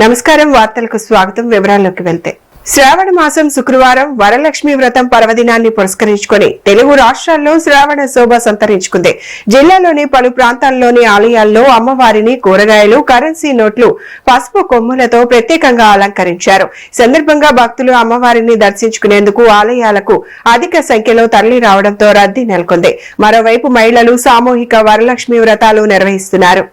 నమస్కారం వార్తలకు స్వాగతం వివరాల్లోకి వెళ్తే శ్రావణ మాసం శుక్రవారం వరలక్ష్మి వ్రతం పర్వదినాన్ని పురస్కరించుకుని తెలుగు రాష్ట్రాల్లో శ్రావణ శోభ సంతరించుకుంది. జిల్లాలోని పలు ప్రాంతాల్లోని ఆలయాల్లో అమ్మవారిని కూరగాయలు, కరెన్సీ నోట్లు, పసుపు కొమ్ములతో ప్రత్యేకంగా అలంకరించారు. సందర్భంగా భక్తులు అమ్మవారిని దర్శించుకునేందుకు ఆలయాలకు అధిక సంఖ్యలో తరలి రావడంతో రద్దీ నెలకొంది. మరోవైపు మహిళలు సామూహిక వరలక్ష్మి వ్రతాలు నిర్వహిస్తున్నారు.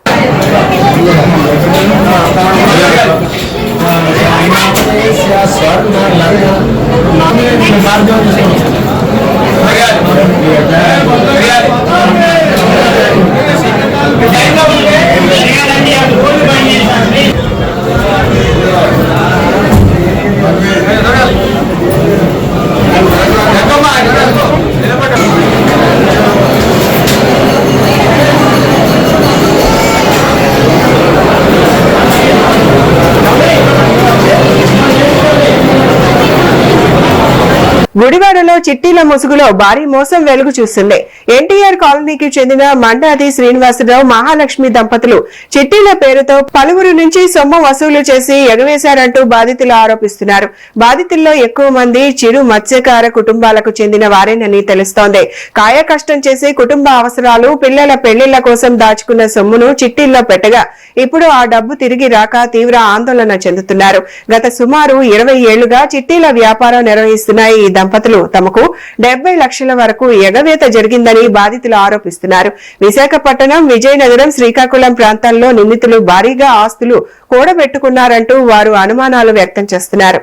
గుడివాడలో చిట్టీల ముసుగులో భారీ మోసం వెలుగు చూస్తుంది. ఎన్టీఆర్ కాలనీకి చెందిన మండాది శ్రీనివాసరావు, మహాలక్ష్మి దంపతులు చిట్టీల పేరుతో పలువురు నుంచి సొమ్ము వసూలు చేసి ఎగవేశారంటూ బాధితులు ఆరోపిస్తున్నారు. బాధితుల్లో ఎక్కువ మంది చిరు మత్స్యకార కుటుంబాలకు చెందిన వారేనని తెలుస్తోంది. కాయ కష్టం చేసి కుటుంబ అవసరాలు, పిల్లల పెళ్లిళ్ల కోసం దాచుకున్న సొమ్మును చిట్టీల్లో పెట్టగా ఇప్పుడు ఆ డబ్బు తిరిగి రాక తీవ్ర ఆందోళన చెందుతున్నారు. గత సుమారు 20 ఏళ్లుగా చిట్టీల వ్యాపారం నిర్వహిస్తున్న ఈ దంపతులు తమకు 70 లక్షల వరకు ఎగవేత జరిగిందని బాధితులు ఆరోపిస్తున్నారు. విశాఖపట్నం, విజయనగరం, శ్రీకాకుళం ప్రాంతాల్లో నిందితులు భారీగా ఆస్తులు కూడబెట్టుకున్నారంటూ వారు అనుమానాలు వ్యక్తం చేస్తున్నారు.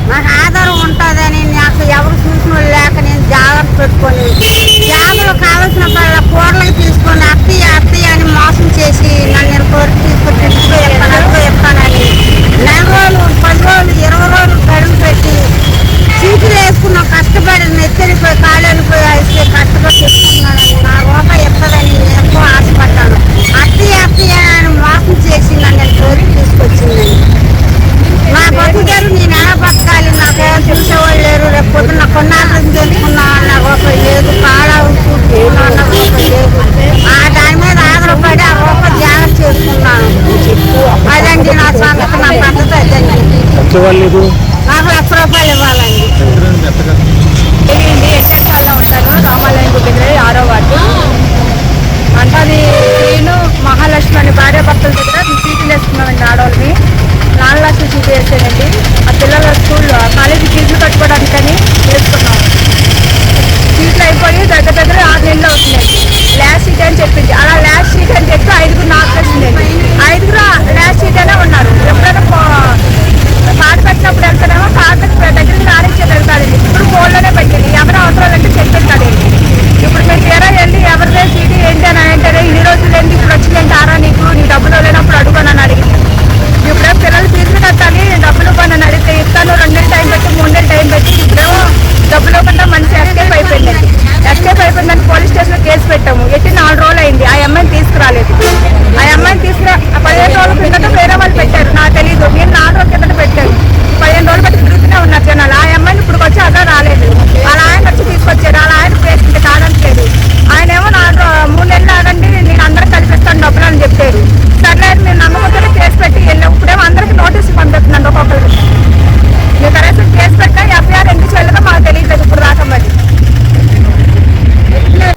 నాకు ఆధారం ఉంటుందని నాకు ఎవరు చూసిన లేక నేను జాగ్రత్త పెట్టుకొని జాగ్రత్తలు కావాల్సిన కూరలకు తీసుకొని అత్తి అని మోసం చేసి నన్ను కోరిక తీసుకొని చెప్తానని 4 రోజులు, 10 రోజులు, 20 రోజులు గడువు పెట్టి చీకులు వేసుకున్నాం. కష్టపడి నెత్తరిపోయి కాలేనిపోయి అయితే కష్టపడి చెప్పుకున్నానని నా రూపాయి ఎత్తదని ఎంతో ఆశపడ్డాను. అత్తి అని మోసం చేసి నన్ను కోరిక తీసుకొచ్చిందని నా బతుకారు. నేను ఎలా బతకాలి? నాకు తెలిసేవాళ్ళు లేరు. రేపు పొద్దున్న కొన్నాళ్ళని తెలుసుకున్నా నాకు ఒక లేదు, కాడా లేదు. దాని మీద ఆధారపడి ఆ రూపాయి జాగ్రత్త చేసుకున్నాను. అదండి నా సంగతి, నా పద్ధతి అదండి. నాకు ₹1,00,000 ఇవ్వాలండి. ఉంటాను రామాలయం దగ్గర 6వ వార్డు. అంటది నేను మహాలక్ష్మి అని భార్య భర్తల దగ్గర సీట్లు వేసుకున్నామండి. ఆడవాళ్ళని 4 లక్షలు సీట్లు వేసానండి. ఆ పిల్లల స్కూల్లో కాలేజీ ఫీజులు కట్టుకోవడానికని వేసుకున్నాం. సీట్లు అయిపోయి దగ్గర 6 నెలలు అవుతున్నాయి. లాస్ట్ సీట్ అని చెప్పింది. అలా లాస్ట్ సీట్ అని చెప్పి 5గురు నాకు వచ్చిందండి. 5గురు లాస్ట్ సీట్ అనే ఉన్నారు. ఎప్పుడైనా కార్డు పెట్టినప్పుడు వెళ్తానేమో కార్డు దగ్గరికి రానిచ్చే వెళ్తాడండి. ఇప్పుడు ఫోన్లోనే పెట్టింది. ఎవరు అవసరాలంటే చెప్పేస్తాడండి. ఇప్పుడు మేము తీరా వెళ్ళి ఎవరిదే సీటీ ఏంటి అని అంటే ఇన్ని రోజులు ఏంటి ఇప్పుడు వచ్చిందంటే ఆరా నీకు నీ డబ్బులు లేనప్పుడు అడుగునని అడిగింది. ఇప్పుడే పిల్లలు ఫీజులు కట్టాలి, డబ్బులు ఇవ్వనని అడిగితే ఇస్తాను 2 నెలలు టైం పెట్టి 3 నెలలు టైం పెట్టి ఇప్పుడేమో డబ్బులు ఇవ్వకుండా మనిషి ఎస్కేప్ అయిపోయిందండి. ఎస్కేప్ అయిపోయిందని పోలీస్ స్టేషన్లో కేసు పెట్టాము. ఎట్టి 4 రోజులు అయింది. ఆ అమ్మాయిని తీసుకురాలేదు. ఆ అమ్మాయిని 15 రోజుల కిందట వేరే వాళ్ళు పెట్టారు. నాకు తెలీదు. నేను 4 రోజుల కిందట పెట్టారు. 15 రోజులు బట్టి తిరుగుతూనే ఉన్నారు జనాలు. ఆ అమ్మాయిని ఇప్పుడు వచ్చి అలా రాలేదు. వాళ్ళ ఆయన వచ్చి తీసుకొచ్చారు. వాళ్ళ ఆయన పేషెంట్ కాదనట్లేదు. ఆయన ఏమో 3 నెలలు ఆగండి నేను అందరికి కల్పిస్తాను డబ్బులు అని చెప్పారు. సరే నేను నమ్మకంతో కేసు పెట్టి వెళ్ళాం. ఇప్పుడేమో అందరికి నోటీసులు పంపిస్తున్నాను. ఒక్కొక్కరికి మీరు కనీసం కేసు పెట్టినా ఎఫ్ఐఆర్ ఎందుకు చేయలేదో మాకు తెలియదు ఇప్పుడు రాక. మరి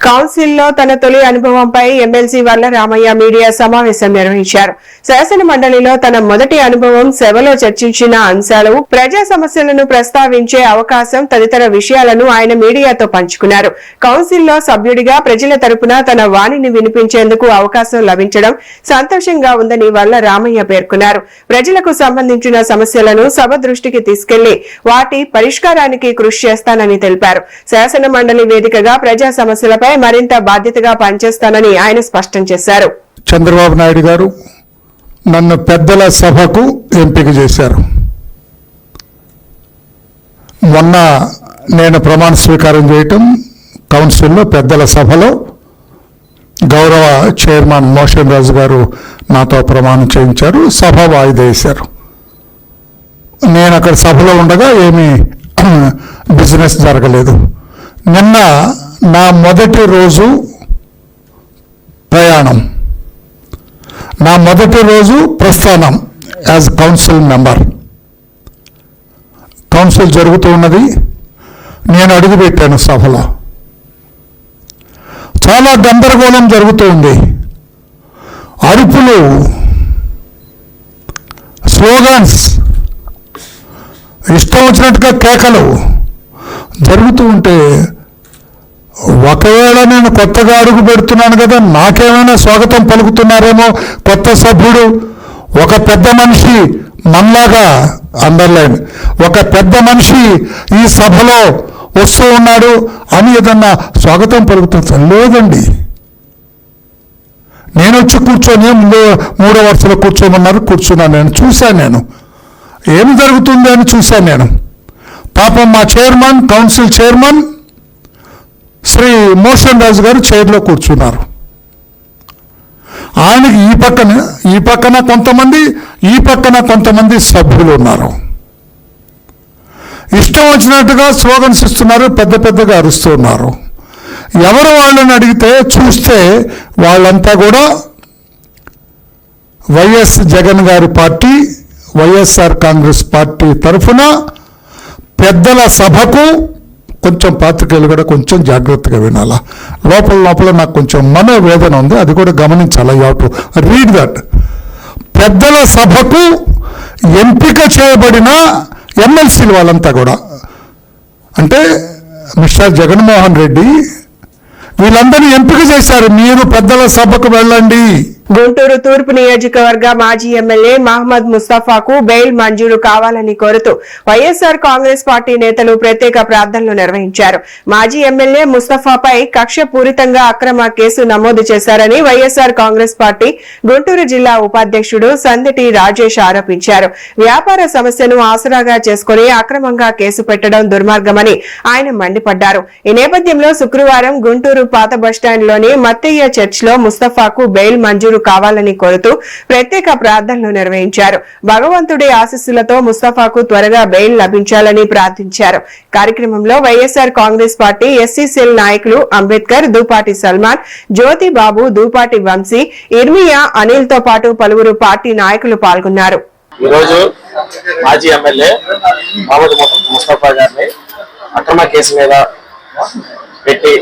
కౌన్సిల్లో తన తొలి అనుభవంపై ఎమ్మెల్సీ వల్ల రామయ్య మీడియా సమావేశం నిర్వహించారు. శాసన మండలిలో తన మొదటి అనుభవం, సభలో చర్చించిన అంశాలు, ప్రజా సమస్యలను ప్రస్తావించే అవకాశం తదితర విషయాలను ఆయన మీడియాతో పంచుకున్నారు. కౌన్సిల్లో సభ్యుడిగా ప్రజల తరపున తన వాణిని వినిపించేందుకు అవకాశం లభించడం సంతోషంగా ఉందని వల్ల రామయ్య పేర్కొన్నారు. ప్రజలకు సంబంధించిన సమస్యలను సభ దృష్టికి తీసుకెళ్లి వాటి పరిష్కారానికి కృషి చేస్తానని తెలిపారు. శాసన మండలి వేదికగా ప్రజా సమస్యలపై మరింత బాధ్యతగా పనిచేస్తానని ఆయన స్పష్టం చేశారు. చంద్రబాబు నాయుడు గారు నన్ను పెద్దల సభకు ఎంపిక చేశారు. మొన్న నేను ప్రమాణ స్వీకారం చేయటం కౌన్సిల్లో పెద్దల సభలో గౌరవ చైర్మన్ మోషన్ రాజు గారు నాతో ప్రమాణం చేయించారు. సభ వాయిదా వేశారు. నేను అక్కడ సభలో ఉండగా ఏమీ బిజినెస్ జరగలేదు. నిన్న నా మొదటి రోజు ప్రయాణం నా మొదటి రోజు ప్రస్థానం యాజ్ కౌన్సిల్ మెంబర్. కౌన్సిల్ జరుగుతూ ఉన్నది, నేను అడుగుపెట్టాను సభలో. చాలా గందరగోళం జరుగుతూ ఉంది. అరుపులు, స్లోగన్స్, ఇష్టం వచ్చినట్టుగా కేకలు జరుగుతూ ఉంటే, ఒకవేళ నేను కొత్తగా అడుగు పెడుతున్నాను కదా, నాకేమైనా స్వాగతం పలుకుతున్నారేమో కొత్త సభ్యుడు, ఒక పెద్ద మనిషి మనలాగా, అండర్లైన్, ఒక పెద్ద మనిషి ఈ సభలో వస్తూ ఉన్నాడు అని ఏదన్నా స్వాగతం పలుకుతుంది. లేదండి, నేను వచ్చి కూర్చొని మూడో వరుసలో కూర్చోమన్నారు, కూర్చున్నాను. నేను చూశాను, నేను ఏమి జరుగుతుంది అని చూశాను నేను. పాపం మా chairman, council chairman Shri Moshen Raju గారు చైర్లో కూర్చున్నారు. ఆయనకి ఈ పక్కన కొంతమంది, ఈ పక్కన కొంతమంది సభ్యులు ఉన్నారు. ఇష్టం వచ్చినట్టుగా స్లోగన్స్ ఇస్తున్నారు, పెద్ద పెద్దగా అరుస్తూ ఉన్నారు. ఎవరు వాళ్ళని అడిగితే చూస్తే వాళ్ళంతా కూడా వైఎస్ జగన్ గారి పార్టీ, వైఎస్ఆర్ కాంగ్రెస్ పార్టీ తరఫున పెద్దల సభకు, కొంచెం పాత్రికేయులు కూడా కొంచెం జాగ్రత్తగా వినాలా. లోపల నాకు కొంచెం మనోవేదన ఉంది, అది కూడా గమనించాలా. You have to read that. పెద్దల సభకు ఎంపిక చేయబడిన ఎమ్మెల్సీలు వాళ్ళంతా కూడా, అంటే మిస్టర్ జగన్మోహన్ రెడ్డి వీళ్ళందరినీ ఎంపిక చేశారు, మీరు పెద్దల సభకు వెళ్ళండి. గుంటూరు తూర్పు నియోజకవర్గ మాజీ ఎమ్మెల్యే మహమ్మద్ ముస్తఫాకు బెయిల్ మంజూరు కావాలని కోరుతూ వైఎస్ఆర్ కాంగ్రెస్ పార్టీ నేతలు ప్రత్యేక ప్రార్థనలు నిర్వహించారు. మాజీ ఎమ్మెల్యే ముస్తఫాపై కక్షపూరితంగా అక్రమ కేసు నమోదు చేశారని వైఎస్ఆర్ కాంగ్రెస్ పార్టీ గుంటూరు జిల్లా ఉపాధ్యక్షుడు సందటి రాజేష్ ఆరోపించారు. వ్యాపార సమస్యను ఆసరాగా చేసుకుని అక్రమంగా కేసు పెట్టడం దుర్మార్గమని ఆయన మండిపడ్డారు. ఈ నేపథ్యంలో శుక్రవారం గుంటూరు పాత బస్టాండ్లోని మత్తయ్య చర్చ్లో ముస్తఫాకు బెయిల్ మంజూరు కావాలని కోరుతూ ప్రత్యేక ప్రార్థనలు నిర్వహించారు. భగవంతుడి ఆశీస్సులతో ముస్తఫాకు త్వరగా బెయిల్ లభించాలని ప్రార్థించారు. కార్యక్రమంలో YSR Congress party SC cell నాయకులు అంబేద్కర్, దూపాటి సల్మాన్, జ్యోతి బాబు, దూపాటి వంశీ, ఇర్మియా, అనిల్ తో పాటు పలువురు పార్టీ నాయకులు పాల్గొన్నారు. ఈరోజు మాజీ ఎమ్మెల్యే మహమ్మద్ ముస్తఫా గారిని అక్రమ కేసు మీద పెట్టి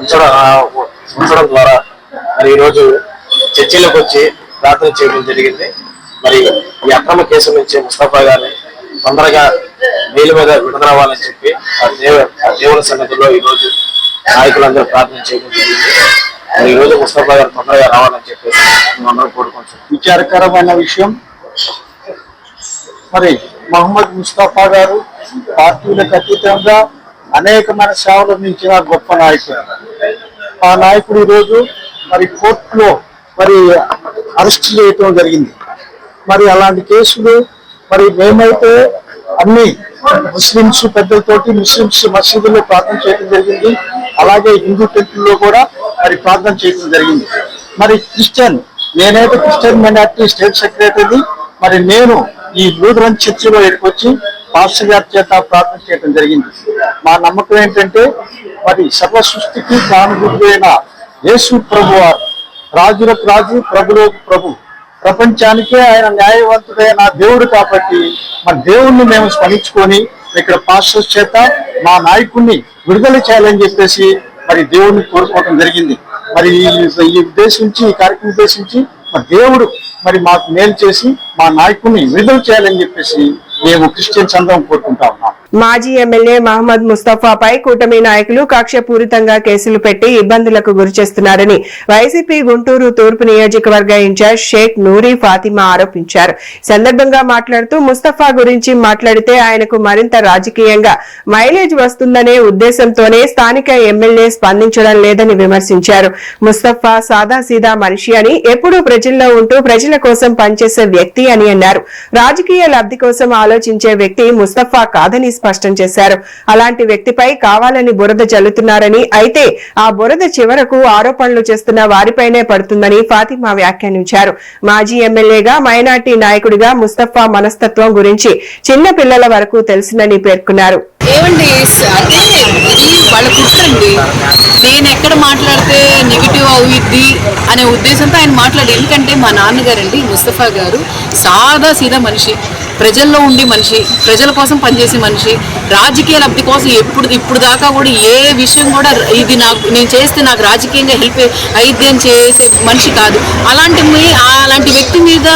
ఉంచడం ద్వారా మరి ఈరోజు చర్చిలోకి వచ్చి ప్రార్థన చేయడం జరిగింది. మరి ఈ అక్రమ కేసు నుంచి ముస్తఫా గారిని తొందరగా బెయిల్ మీద విడుదలవ్వాలని చెప్పి ఆ దేవుని సన్నిధిలో ఈరోజు నాయకులందరూ ప్రార్థన చేయడం జరిగింది. మరి ఈరోజు ముస్తఫా గారు తొందరగా రావాలని చెప్పేసి మేమందరం కోరుకుంటున్నాం. విచారకరమైన విషయం, మరి మహమ్మద్ ముస్తఫా గారు పార్టీలకు అతీతంగా అనేకమైన సేవలు అందించిన గొప్ప నాయకుడు. ఆ నాయకుడు ఈరోజు మరి కోర్టులో మరి అరెస్ట్ చేయటం జరిగింది. మరి అలాంటి కేసులు మరి మేమైతే అన్ని ముస్లింస్ పెద్దలతోటి ముస్లింస్ మసీదుల్లో ప్రార్థన చేయడం జరిగింది. అలాగే హిందూ టెంపుల్లో కూడా మరి ప్రార్థన చేయడం జరిగింది. మరి నేనైతే క్రిస్టియన్ మైనారిటీ స్టేట్ సెక్రటరీని. మరి నేను ఈ లూథరన్ చర్చిలో వచ్చి పాస్టర్ గారి చేత ప్రార్థన చేయడం జరిగింది. మా నమ్మకం ఏంటంటే మరి సర్వ సృష్టికి కానుగురైన యేసు ప్రభు, రాజులకు రాజు, ప్రభులకు ప్రభు, ప్రపంచానికే ఆయన న్యాయవంతుడైన దేవుడు. కాబట్టి మన దేవుణ్ణి మేము స్మరించుకొని ఇక్కడ పాస్టర్స్ చేత మా నాయకుడిని విడుదల చేయాలని చెప్పేసి మరి దేవుణ్ణి కోరుకోవడం జరిగింది. మరి ఈ కార్యక్రమం ఉద్దేశించి మరి దేవుడు మరి మాకు మేలు చేసి మా నాయకుడిని విడుదల చేయాలని చెప్పేసి మేము క్రిస్టియన్స్ అందరం కోరుకుంటా ఉన్నాం. మాజీ ఎమ్మెల్యే మహమ్మద్ ముస్తఫాపై కూటమి నాయకులు కక్షపూరితంగా కేసులు పెట్టి ఇబ్బందులకు గురిచేస్తున్నారని వైసీపీ గుంటూరు తూర్పు నియోజకవర్గ ఇన్ఛార్జ్ షేక్ నూరి ఫాతిమా ఆరోపించారు. సందర్భంగా మాట్లాడుతూ ముస్తఫా గురించి మాట్లాడితే ఆయనకు మరింత రాజకీయంగా మైలేజ్ వస్తుందనే ఉద్దేశంతోనే స్థానిక ఎమ్మెల్యే స్పందించడం లేదని విమర్శించారు. ముస్తఫా సాదాసీదా మనిషి అని, ఎప్పుడూ ప్రజల్లో ఉంటూ ప్రజల కోసం పనిచేసే వ్యక్తి అని అన్నారు. రాజకీయ లబ్ధి కోసం ఆలోచించే వ్యక్తి ముస్తఫా కాదని స్పష్టం చేశారు. అలాంటి వ్యక్తిపై కావాలని బురద జల్లుతున్నారని, అయితే ఆ బురద చివరకు ఆరోపణలు చేస్తున్న వారిపైనే పడుతుందని ఫాతిమా వ్యాఖ్యానించారు. మాజీ ఎమ్మెల్యేగా, మైనార్టీ నాయకుడిగా ముస్తఫా మనస్తత్వం గురించి చిన్న పిల్లల వరకు తెలుసునని పేర్కొన్నారు. ఏమండి అంటే ఇది వాళ్ళ కుట్రండి. నేను ఎక్కడ మాట్లాడితే నెగిటివ్ అవుద్ది అనే ఉద్దేశంతో ఆయన మాట్లాడారు. ఎందుకంటే మా నాన్నగారండి ముస్తఫా గారు సాదా సీదా మనిషి, ప్రజల్లో ఉండి మనిషి, ప్రజల కోసం పనిచేసే మనిషి, రాజకీయ లబ్ధి కోసం ఇప్పుడు దాకా కూడా ఏ విషయం కూడా ఇది నేను చేస్తే నాకు రాజకీయంగా హెల్ప్ అయిద్ది అని చేసే మనిషి కాదు. అలాంటి వ్యక్తి మీద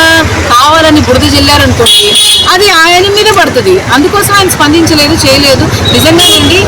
కావాలని బురద చెల్లారనుకోండి అది ఆయన మీద పడుతుంది. అందుకోసం ఆయన స్పందించలేదు, చేయలేదు. నిజంగానండి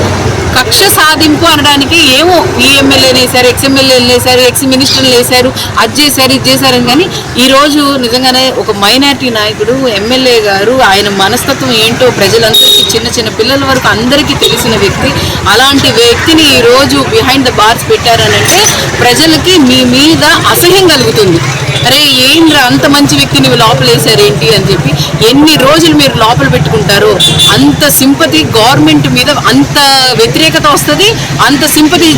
కక్ష సాధింపు అనడానికి ఏమో ఈ ఎమ్మెల్యేలు వేశారు, ఎక్స్ ఎమ్మెల్యేలు వేశారు, ఎక్స్ మినిస్టర్లు వేశారు, అది చేశారు ఇది చేశారని. కానీ ఈరోజు నిజంగానే ఒక మైనారిటీ నాయకుడు ఎమ్మెల్యే గారు ఆయన మనస్తత్వం ఏంటో ప్రజలందరికీ చిన్న చిన్న పిల్లల వరకు అందరికీ తెలిసిన వ్యక్తి. అలాంటి వ్యక్తిని ఈరోజు బిహైండ్ ద బార్స్ పెట్టారనంటే ప్రజలకి మీ మీద అసహ్యం కలుగుతుంది. అరే ఏంద్రా అంత మంచి వ్యక్తిని లోపల వేసారేంటి అని చెప్పి ఎన్ని రోజులు మీరు లోపల పెట్టుకుంటారో అంత సింపతి గవర్నమెంట్ మీద, అంత వ్యతిరేకత వస్తుంది, అంత సింపతి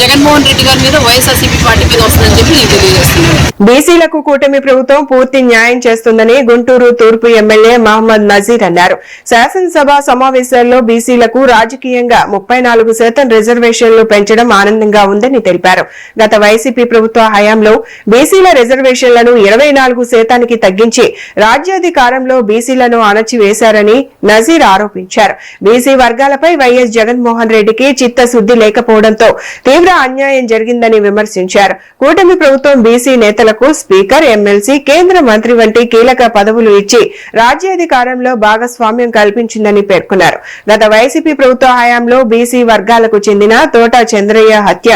జగన్మోహన్ రెడ్డి గారి మీద వైఎస్ఆర్సీపీ పార్టీ మీద వస్తుందని చెప్పి నేను తెలియజేస్తున్నాను. బీసీలకు కూటమి ప్రభుత్వం పూర్తి న్యాయం చేస్తుందని గుంటూరు తూర్పు ఎమ్మెల్యే మహమ్మద్ నజీర్ అన్నారు. శాసనసభ సమావేశాల్లో బీసీలకు రాజకీయంగా 34% రిజర్వేషన్లు పెంచడం ఆనందంగా ఉందని తెలిపారు. గత వైసీపీ ప్రభుత్వ హయాంలో బీసీల రిజర్వేషన్లను 24% తగ్గించి రాజ్యాధికారంలో బీసీలను అణచివేశారని నజీర్ ఆరోపించారు. బీసీ వర్గాలపై వైఎస్ జగన్మోహన్ రెడ్డికి చిత్తశుద్ది లేకపోవడంతో తీవ్ర అన్యాయం జరిగిందని విమర్శించారు. కూటమి ప్రభుత్వం బీసీ నేతలకు స్పీకర్, ఎమ్మెల్సీ, కేంద్ర మంత్రి వంటి కీలక పదవులు ఇచ్చి రాజ్యాధికారంలో భాగస్వామ్యం కల్పించిందని పేర్కొన్నారు. గత వైసీపీ ప్రభుత్వ హయాంలో బీసీ వర్గాలకు చెందిన తోట చంద్రయ్య హత్య,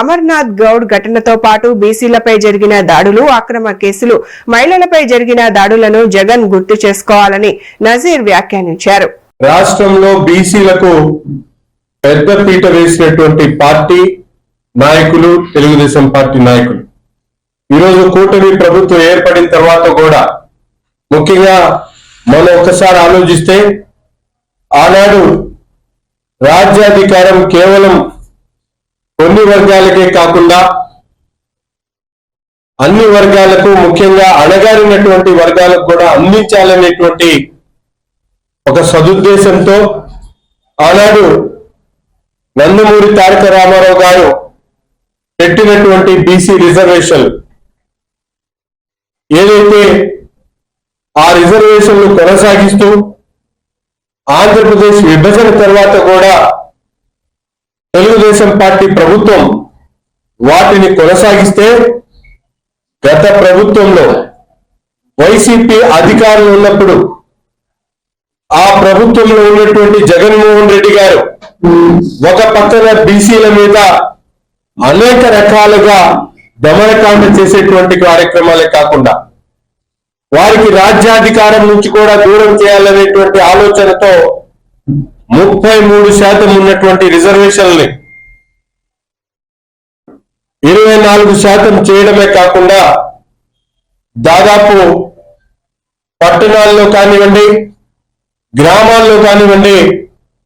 అమర్నాథ్ గౌడ్ ఘటనతో పాటు బీసీలపై జరిగిన దాడులు, అక్రమ కేసులు, మహిళలపై జరిగిన దాడులను జగన్ గుర్తు చేసుకోవాలని నజీర్ వ్యాఖ్యానించారు. రాష్ట్రంలో బీసీలకు పెద్ద పీట వేసినటువంటి పార్టీ నాయకులు తెలుగుదేశం పార్టీ నాయకులు. ఈరోజు కూటమి ప్రభుత్వం ఏర్పడిన తర్వాత కూడా ముఖ్యంగా మనం ఒకసారి ఆలోచిస్తే ఆనాడు రాజ్యాధికారం కేవలం కొన్ని వర్గాలకే కాకుండా అన్ని వర్గాలకు, ముఖ్యంగా అణగారినటువంటి వర్గాలకు కూడా అందించాలనేటువంటి ఒక సదుద్దేశంతో ఆనాడు నందమూరి తారక రామారావు గారు పెట్టినటువంటి బీసీ రిజర్వేషన్ ఏదైతే ఆ రిజర్వేషన్లు కొనసాగిస్తూ ఆంధ్రప్రదేశ్ విభజన తర్వాత కూడా తెలుగుదేశం పార్టీ ప్రభుత్వం వాటిని కొనసాగిస్తే గత ప్రభుత్వంలో వైసీపీ అధికారులు ఉన్నప్పుడు ఆ ప్రభుత్వంలో ఉన్నటువంటి జగన్మోహన్ రెడ్డి గారు ఒక పక్కన బీసీల మీద అనేక రకాలుగా దమనకాండ చేసేటువంటి కార్యక్రమాలే కాకుండా వారికి రాజ్యాధికారం నుంచి కూడా దూరం చేయాలనేటువంటి ఆలోచనతో 33% ఉన్నటువంటి రిజర్వేషన్లు 24% చేయడమే కాకుండా దాదాపు పట్టణాల్లో కానివ్వండి, గ్రామాల్లో కానివ్వండి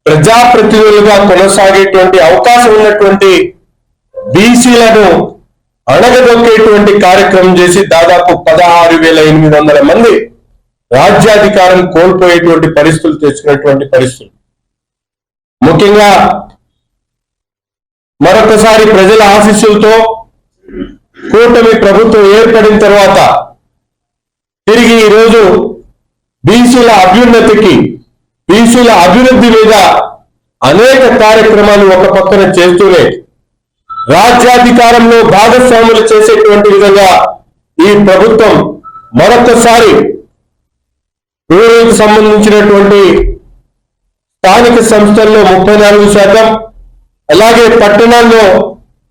ప్రజాప్రతినిధులుగా కొనసాగేటువంటి అవకాశం ఉన్నటువంటి బీసీలను అణగదొక్కేటువంటి కార్యక్రమం చేసి దాదాపు 16,800 మంది రాజ్యాధికారం కోల్పోయేటువంటి పరిస్థితులు తెచ్చుకున్నటువంటి పరిస్థితులు. ముఖ్యంగా మరొకసారి ప్రజల ఆశీస్సులతో కూటమి ప్రభుత్వం ఏర్పడిన తర్వాత తిరిగి ఈరోజు బీసీల అభ్యున్నతికి, బీసీల అభివృద్ధి మీద అనేక కార్యక్రమాలు ఒక పక్కన చేస్తూనే రాజ్యాధికారంలో భాగస్వాములు చేసేటువంటి విధంగా ఈ ప్రభుత్వం మరొకసారి రూరల్కి సంబంధించినటువంటి స్థానిక సంస్థల్లో 34%, అలాగే పట్టణాల్లో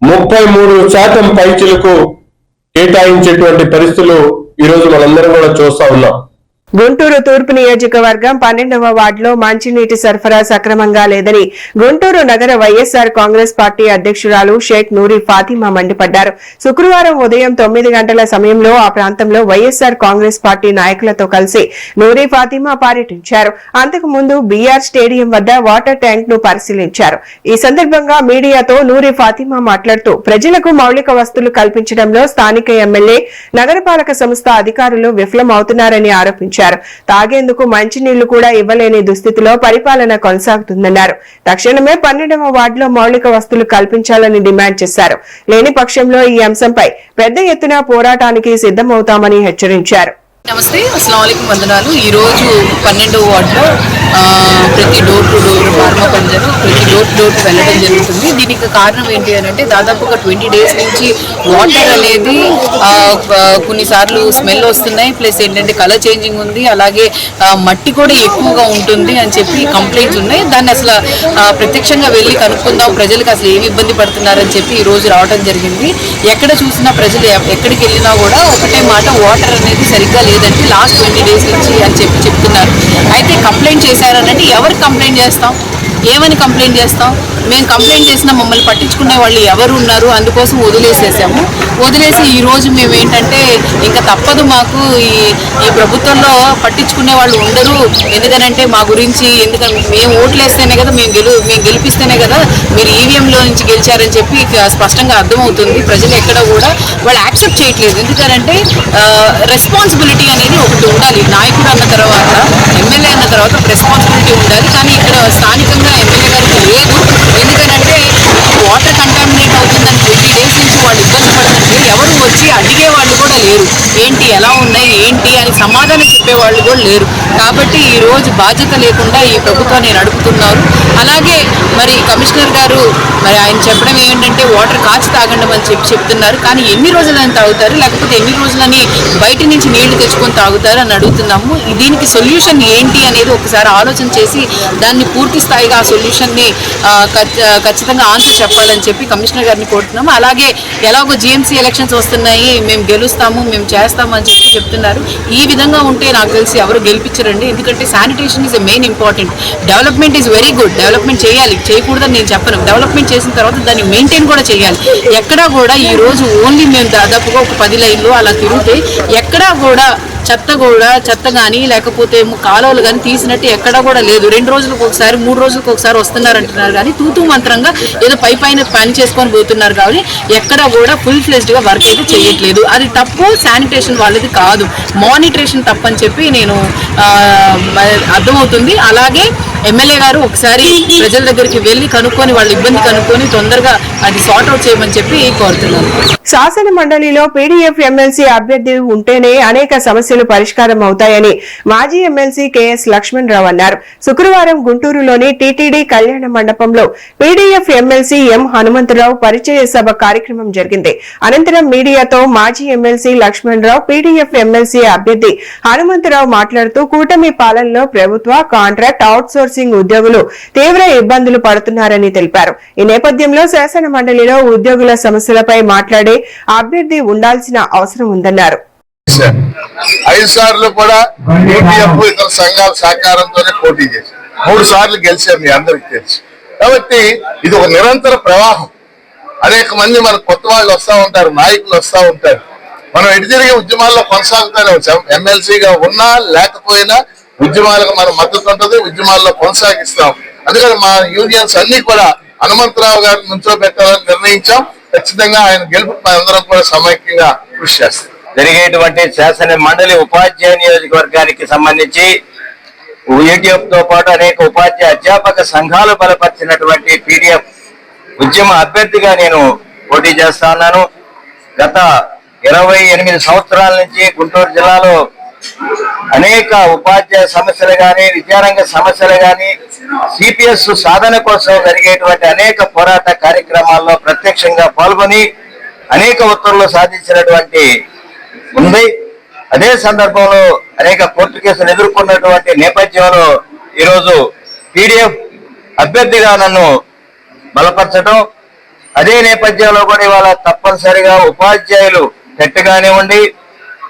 33% పైచిలకు కేటాయించేటువంటి పరిస్థితులు ఈరోజు మనందరం కూడా చూస్తా ఉన్నాం. గుంటూరు తూర్పు నియోజకవర్గం 12వ వార్డులో మంచినీటి సరఫరా సక్రమంగా లేదని గుంటూరు నగర వైఎస్సార్ కాంగ్రెస్ పార్టీ అధ్యక్షురాలు షేక్ నూరి ఫాతిమా మండిపడ్డారు. శుక్రవారం ఉదయం 9 గంటల సమయంలో ఆ ప్రాంతంలో వైఎస్సార్ కాంగ్రెస్ పార్టీ నాయకులతో కలిసి నూరి ఫాతిమా పర్యటించారు. అంతకు ముందు బీఆర్ స్టేడియం వద్ద వాటర్ ట్యాంక్ ను పరిశీలించారు. ఈ సందర్భంగా మీడియాతో నూరి ఫాతిమా మాట్లాడుతూ ప్రజలకు మౌలిక వసతులు కల్పించడంలో స్థానిక ఎమ్మెల్యే, నగరపాలక సంస్థ అధికారులు విఫలమవుతున్నారని ఆరోపించారు. హెచ్చరించారు. తాగేందుకు మంచినీళ్లు కూడా ఇవ్వలేని దుస్థితిలో పరిపాలన కొనసాగుతుందన్నారు. తక్షణమే 12వ వార్డులో మౌలిక వసతులు కల్పించాలని డిమాండ్ చేశారు. లేని పక్షంలో ఈ అంశంపై పెద్ద ఎత్తున పోరాటానికి సిద్ధమవుతామని హెచ్చరించారు. నమస్తే, అస్సలాముఅలైకుం, వందనాలు. ఈరోజు 12వ వార్డులో ప్రతి డోర్ టు డోర్ ఫార్మా పంజరు ప్రతి డోర్ టు డోర్ వెళ్ళడం జరుగుతుంది. దీనికి కారణం ఏంటి అని అంటే దాదాపు ఒక 20 days నుంచి వాటర్ అనేది కొన్నిసార్లు స్మెల్ వస్తున్నాయి, ప్లస్ ఏంటంటే కలర్ చేంజింగ్ ఉంది, అలాగే మట్టి కూడా ఎక్కువగా ఉంటుంది అని చెప్పి కంప్లైంట్స్ ఉన్నాయి. దాన్ని అసలు ప్రత్యక్షంగా వెళ్ళి కనుక్కుందాం, ప్రజలకు అసలు ఏమి ఇబ్బంది పడుతున్నారని చెప్పి ఈ రోజు రావడం జరిగింది. ఎక్కడ చూసినా ప్రజలు ఎక్కడికి వెళ్ళినా కూడా ఒకటే మాట, వాటర్ అనేది సరిగ్గా లేదంటే లాస్ట్ 20 days నుంచి అని చెప్పి చెప్తున్నారు. అయితే కంప్లైంట్ చేశారనంటే ఎవరు కంప్లైంట్ చేస్తాం, ఏమని కంప్లైంట్ చేస్తాం? మేము కంప్లైంట్ చేసినా మమ్మల్ని పట్టించుకునే వాళ్ళు ఎవరు ఉన్నారు, అందుకోసం వదిలేసేసాము. వదిలేసి ఈరోజు మేము ఏంటంటే ఇంకా తప్పదు, మాకు ఈ ప్రభుత్వంలో పట్టించుకునే వాళ్ళు ఉండరు, ఎందుకనంటే మా గురించి, ఎందుకంటే మేము ఓట్లేస్తేనే కదా, మేము గెలిపిస్తేనే కదా మీరు ఈవీఎంలో నుంచి గెలిచారని చెప్పి స్పష్టంగా అర్థమవుతుంది. ప్రజలు ఎక్కడ కూడా వాళ్ళు యాక్సెప్ట్ చేయట్లేదు. ఎందుకంటే రెస్పాన్సిబిలిటీ అనేది ఒకటి ఉండాలి. నాయకుడు అన్న తర్వాత, ఎమ్మెల్యే అన్న తర్వాత రెస్పాన్సిబిలిటీ ఉండాలి. కానీ ఇక్కడ స్థానికంగా ఎమ్మెల్యే గారికి లేదు. ఎందుకంటే వాటర్ కంటామినేట్ అవుతుందని 20 days నుంచి వాళ్ళు ఇబ్బంది పడుతుంటే ఎవరు వచ్చి అడిగే వాళ్ళు కూడా లేరు. ఏంటి, ఎలా ఉన్నాయి, ఏంటి అని సమాధానం చెప్పేవాళ్ళు కూడా లేరు. కాబట్టి ఈరోజు బాధ్యత లేకుండా ఈ ప్రభుత్వాన్ని నడుపుతున్నారు. అలాగే మరి కమిషనర్ గారు మరి ఆయన చెప్పడం ఏంటంటే వాటర్ కాచి తాగండి అని చెప్పి చెప్తున్నారు. కానీ ఎన్ని రోజులని తాగుతారు, లేకపోతే ఎన్ని రోజులని బయట నుంచి నీళ్లు తెచ్చుకొని తాగుతారు అని అడుగుతున్నాము. దీనికి సొల్యూషన్ ఏంటి అనేది ఒకసారి ఆలోచన చేసి దాన్ని పూర్తి స్థాయిగా ఆ సొల్యూషన్ని ఖచ్చితంగా ఆన్సర్ చెప్పాలని చెప్పి కమిషనర్ గారిని కోరుతున్నాము. అలాగే ఎలాగో జిఎంసీ ఎలక్షన్స్ వస్తున్నాయి, మేము గెలుస్తాము, మేము చేస్తాము అని చెప్పి చెప్తున్నారు. ఈ విధంగా ఉంటే నాకు తెలిసి ఎవరు గెలిపించరండి. ఎందుకంటే sanitation is main important. Development is very good, development చేయాలి, చేయకూడదని నేను చెప్పను. డెవలప్మెంట్ చేసిన తర్వాత దాన్ని మెయింటైన్ కూడా చేయాలి. ఎక్కడా కూడా ఈ రోజు ఓన్లీ మేము దాదాపుగా ఒక 10 లైన్లు అలా తిరిగితే ఎక్కడా కూడా చెత్త కానీ లేకపోతే కాలువలు కానీ తీసినట్టు ఎక్కడా కూడా లేదు. 2 రోజులకు ఒకసారి, 3 రోజులకు ఒకసారి వస్తున్నారు అంటున్నారు. కానీ తూతూ మంత్రంగా ఏదో పైన పని చేసుకొని పోతున్నారు. కాబట్టి ఎక్కడా కూడా ఫుల్ ఫ్లెజ్డ్ గా వర్క్ అయితే చేయట్లేదు. అది తప్పు, శానిటేషన్ వాళ్ళది కాదు, మానిటరేషన్ తప్పు అని చెప్పి నేను అర్థమవుతుంది. అలాగే ఎమ్మెల్యే గారు ఒకసారి ప్రజల దగ్గరికి వెళ్లి కనుక్కొని వాళ్ళ ఇబ్బంది కనుక్కొని తొందరగా అది సార్ట్ అవుట్ చేయమని చెప్పి కోరుతున్నాను. శాసన మండలిలో పీడీఎఫ్ ఎమ్మెల్సీ అభ్యర్థి ఉంటేనే అనేక సమస్యలు పరిష్కారం అవుతాయని మాజీ ఎమ్మెల్సీ కెఎస్ లక్ష్మణ్ రావు అన్నారు. శుక్రవారం గుంటూరులోని టీటీడీ కళ్యాణ మండపంలో పీడీఎఫ్ ఎమ్మెల్సీ ఎం హనుమంతరావు పరిచయ సభ కార్యక్రమం జరిగింది. అనంతరం మీడియాతో మాజీ ఎమ్మెల్సీ లక్ష్మణ్ రావు పీడీఎఫ్ ఎమ్మెల్సీ అభ్యర్థి హనుమంతరావు మాట్లాడుతూ కూటమి పాలనలో ప్రభుత్వ, కాంట్రాక్ట్, అవుట్ సోర్సింగ్ ఉద్యోగులు తీవ్ర ఇబ్బందులు పడుతున్నారని తెలిపారు. ఈ నేపథ్యంలో శాసన మండలిలో ఉద్యోగుల సమస్యలపై మాట్లాడే అభ్యర్థి ఉండాల్సిన అవసరం ఉందన్నారు. 5 సార్లు కూడా టీటీఎఫ్ ఇతర సంఘాల సహకారంతోనే పోటీ చేశారు. 3 సార్లు గెలిచారు, మీ అందరికి తెలుసు. కాబట్టి ఇది ఒక నిరంతర ప్రవాహం. అనేక మంది మన కొత్త వాళ్ళు వస్తూ ఉంటారు, నాయకులు వస్తూ ఉంటారు. మనం ఎటు తిరిగి ఉద్యమాల్లో కొనసాగుతూనే వచ్చాం. ఎమ్మెల్సీగా ఉన్నా లేకపోయినా ఉద్యమాలకు మన మద్దతు ఉంటుంది, ఉద్యమాల్లో కొనసాగిస్తాం. అందుకని మా యూనియన్స్ అన్ని కూడా హనుమంతరావు గారిని నుంచోబెట్టాలని నిర్ణయించాం. ఖచ్చితంగా ఆయన గెలుపు అందరం కూడా సమైక్యంగా కృషి చేస్తాం. జరిగేటువంటి శాసన మండలి ఉపాధ్యాయ నియోజకవర్గానికి సంబంధించి యూటీఎఫ్ తో పాటు అనేక ఉపాధ్యాయ అధ్యాపక సంఘాలు బలపరిచినటువంటి పీడీఎఫ్ ఉద్యమ అభ్యర్థిగా నేను పోటీ చేస్తా ఉన్నాను. గత 28 సంవత్సరాల నుంచి గుంటూరు జిల్లాలో అనేక ఉపాధ్యాయ సమస్యలు గాని, విద్యారంగ సమస్యలు గాని, సిపిఎస్ సాధన కోసం జరిగేటువంటి అనేక పోరాట కార్యక్రమాల్లో ప్రత్యక్షంగా పాల్గొని అనేక ఉత్తర్వులు సాధించినటువంటి ఉంది. అదే సందర్భంలో అనేక కోర్టు కేసులు ఎదుర్కొన్నటువంటి నేపథ్యంలో ఈరోజు పీడీఎఫ్ అభ్యర్థిగా నన్ను బలపరచడం, అదే నేపథ్యంలో కూడా ఇవాళ తప్పనిసరిగా ఉపాధ్యాయులు టెట్ కానివ్వండి,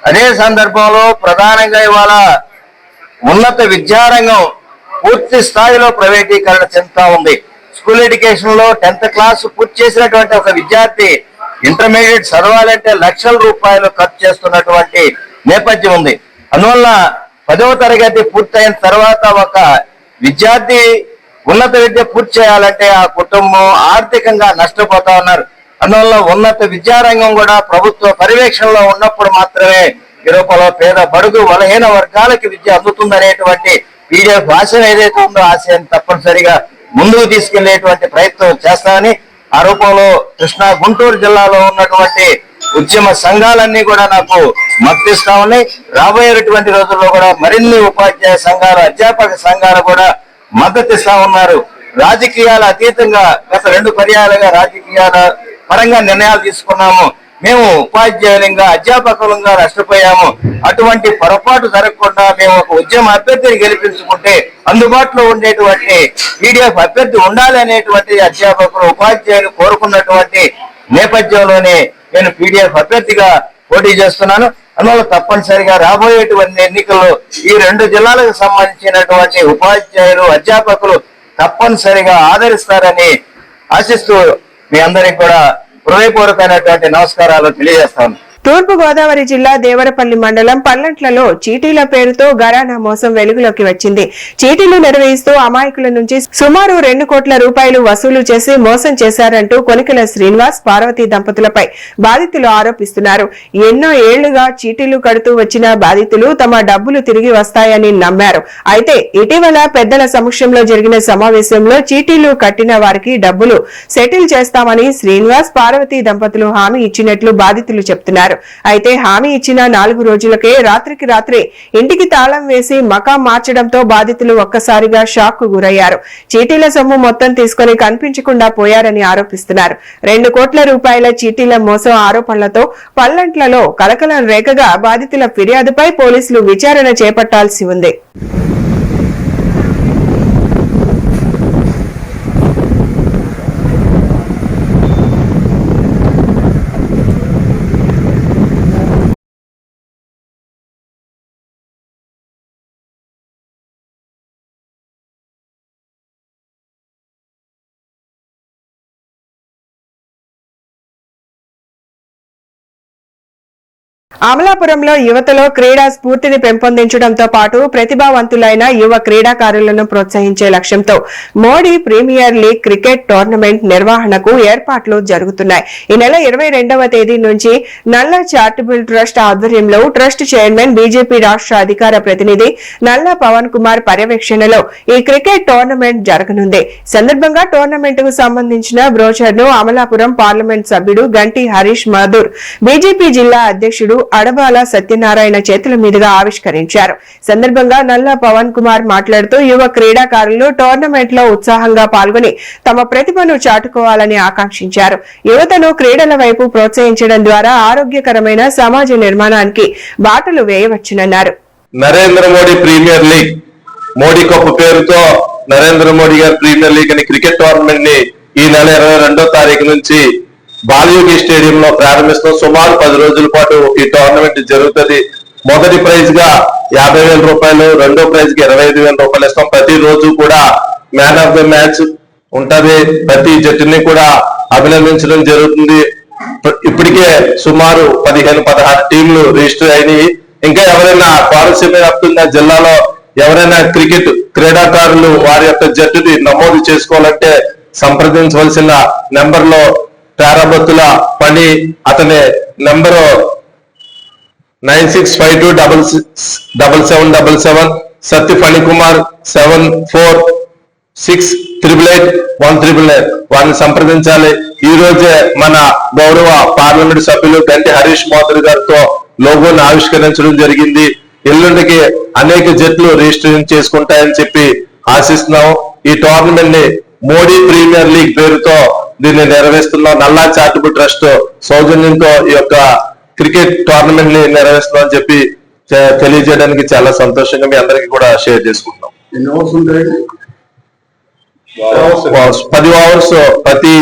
అదే సందర్భంలో ప్రధానంగా ఇవాళ ఉన్నత విద్యారంగం పూర్తి స్థాయిలో ప్రైవేటీకరణ చెందుతా ఉంది. స్కూల్ ఎడ్యుకేషన్ లో 10th క్లాస్ పూర్తి చేసినటువంటి ఒక విద్యార్థి ఇంటర్మీడియట్ చదవాలంటే లక్షల రూపాయలు ఖర్చు చేస్తున్నటువంటి నేపథ్యం ఉంది. అందువల్ల 10వ తరగతి పూర్తయిన తర్వాత ఒక విద్యార్థి ఉన్నత విద్య పూర్తి చేయాలంటే ఆ కుటుంబం ఆర్థికంగా నష్టపోతా ఉన్నారు. అందువల్ల ఉన్నత విద్యారంగం కూడా ప్రభుత్వ పర్యవేక్షణలో ఉన్నప్పుడు మాత్రమే ఈ రూపంలో పేద బడుగు బలహీన వర్గాలకి విద్య అందుతుందనేటువంటి పీడిఎఫ్ ఆశయం ఏదైతే ఉందో ఆశయాన్ని తప్పనిసరిగా ముందుకు తీసుకెళ్లేటువంటి ప్రయత్నం చేస్తామని, ఆ రూపంలో కృష్ణా గుంటూరు జిల్లాలో ఉన్నటువంటి ఉద్యమ సంఘాలన్నీ కూడా నాకు మద్దతిస్తా ఉన్నాయి. రాబోయేటువంటి రోజుల్లో కూడా మరిన్ని ఉపాధ్యాయ సంఘాలు, అధ్యాపక సంఘాలు కూడా మద్దతిస్తా ఉన్నారు. రాజకీయాల అతీతంగా గత 2 పర్యాలుగా రాజకీయాల పరంగా నిర్ణయాలు తీసుకున్నాము. మేము ఉపాధ్యాయులంగా అధ్యాపకులంగా నష్టపోయాము. అటువంటి పొరపాటు జరగకుండా మేము ఒక ఉద్యమ అభ్యర్థిని గెలిపించుకుంటే అందుబాటులో ఉండేటువంటి పీడిఎఫ్ అభ్యర్థి ఉండాలి అనేటువంటి అధ్యాపకులు ఉపాధ్యాయులు కోరుకున్నటువంటి నేపథ్యంలోనే నేను పీడిఎఫ్ అభ్యర్థిగా పోటీ చేస్తున్నాను. అందువల్ల తప్పనిసరిగా రాబోయేటువంటి ఎన్నికల్లో ఈ 2 జిల్లాలకు సంబంధించినటువంటి ఉపాధ్యాయులు అధ్యాపకులు తప్పనిసరిగా ఆదరిస్తారని ఆశిస్తూ మీ అందరికి కూడా హృదయపూర్వకమైనటువంటి నమస్కారాలు తెలియజేస్తాను. తూర్పు గోదావరి జిల్లా దేవరపల్లి మండలం పల్లంట్లలో చీటీల పేరుతో ఘరానా మోసం వెలుగులోకి వచ్చింది. చీటీలు నిర్వహిస్తూ అమాయకుల నుంచి సుమారు 2 కోట్ల రూపాయలు వసూలు చేసి మోసం చేశారంటూ కొనికల శ్రీనివాస్, పార్వతి దంపతులపై బాధితులు ఆరోపిస్తున్నారు. ఎన్నో ఏళ్లుగా చీటీలు కడుతూ వచ్చిన బాధితులు తమ డబ్బులు తిరిగి వస్తాయని నమ్మారు. అయితే ఇటీవల పెద్దల సమక్షంలో జరిగిన సమావేశంలో చీటీలు కట్టిన వారికి డబ్బులు సెటిల్ చేస్తామని శ్రీనివాస్, పార్వతి దంపతులు హామీ ఇచ్చినట్లు బాధితులు చెప్తున్నారు. అయితే హామీ ఇచ్చిన 4 రోజులకే రాత్రికి రాత్రే ఇంటికి తాళం వేసి మకాం మార్చడంతో బాధితులు ఒక్కసారిగా షాక్ కు గురయ్యారు. చీటీల సొమ్ము మొత్తం తీసుకుని కనిపించకుండా పోయారని ఆరోపిస్తున్నారు. 2 కోట్ల రూపాయల చీటీల మోసం ఆరోపణలతో పల్లంట్లలో కలకలం రేఖగా బాధితుల ఫిర్యాదుపై పోలీసులు విచారణ చేపట్టాల్సి ఉంది. అమలాపురంలో యువతలో క్రీడా స్ఫూర్తిని పెంపొందించడంతో పాటు ప్రతిభావంతులైన యువ క్రీడాకారులను ప్రోత్సహించే లక్ష్యంతో Modi premier league cricket tournament నిర్వహణకు ఏర్పాట్లు జరుగుతున్నాయి. ఈ నెల 22వ తేదీ నుంచి నల్ల చారిటబుల్ ట్రస్ట్ ఆధ్వర్యంలో ట్రస్ట్ చైర్మన్, బీజేపీ రాష్ట్ర అధికార ప్రతినిధి నల్ల పవన్ కుమార్ పర్యవేక్షణలో ఈ క్రికెట్ టోర్నమెంట్ జరగనుంది. సందర్భంగా టోర్నమెంట్ కు సంబంధించిన బ్రోచర్ ను అమలాపురం పార్లమెంట్ సభ్యుడు గంటి హరీష్ మాథూర్, బీజేపీ జిల్లా అధ్యక్షుడు అడబాల సత్యనారాయణ చేతుల మీదుగా ఆవిష్కరించారు. సందర్భంగా నల్ల పవన్ కుమార్ మాట్లాడుతూ యువ క్రీడాకారులు టోర్నమెంట్ లో ఉత్సాహంగా పాల్గొని తమ ప్రతిభను చాటుకోవాలని ఆకాంక్షించారు. యువతను క్రీడల వైపు ప్రోత్సహించడం ద్వారా ఆరోగ్యకరమైన సమాజ నిర్మాణానికి బాటలు వేయవచ్చునన్నారు. Narendra Modi premier league, Modi cup పేరుతో నరేంద్ర మోడీ గారి ప్రీమియర్ లీగ్ అని క్రికెట్ టోర్నమెంట్ ని ఈ నెల 22వ తారీఖు నుంచి బాలయోగి స్టేడియంలో ప్రారంభిస్తాం. సుమారు 10 రోజుల పాటు ఈ టోర్నమెంట్ జరుగుతుంది. మొదటి ప్రైజ్ గా 50,000 రూపాయలు, రెండో ప్రైజ్ గా 25,000 రూపాయలు ఇస్తాం. ప్రతి రోజు కూడా మ్యాన్ ఆఫ్ ద మ్యాచ్ ఉంటది. ప్రతి జట్టుని కూడా అభినందించడం జరుగుతుంది. ఇప్పటికే సుమారు 15-16 టీంలు రిజిస్టర్ అయినాయి. ఇంకా ఎవరైనా కోనసీమ వ్యాప్తంగా జిల్లాలో ఎవరైనా క్రికెట్ క్రీడాకారులు వారి యొక్క జట్టుని నమోదు చేసుకోవాలంటే సంప్రదించవలసిన నెంబర్ లో తారాబత్తుల పని, అతని నెంబరు 9652667777, సత్య ఫణికుమార్ 7468881399 వారిని సంప్రదించాలి. ఈ రోజే మన గౌరవ పార్లమెంట్ సభ్యులు గంటి హరీష్ మాథూర్ గారితో లోగోను ఆవిష్కరించడం జరిగింది. ఎల్లుండికి అనేక జట్లు రిజిస్ట్రేషన్ చేసుకుంటాయని చెప్పి ఆశిస్తున్నాం. ఈ టోర్నమెంట్ ని మోడీ ప్రీమియర్ లీగ్ పేరుతో దీన్ని నిర్వహిస్తున్నాం. నల్లా చారిటబుల్ ట్రస్ట్ సౌజన్యంతో ఈ యొక్క క్రికెట్ టోర్నమెంట్ ని నిర్వహిస్తున్నాం అని చెప్పి తెలియజేయడానికి చాలా సంతోషంగా మీ అందరికీ కూడా షేర్ చేసుకుంటున్నాం. 10 ఓవర్స్ ప్రతి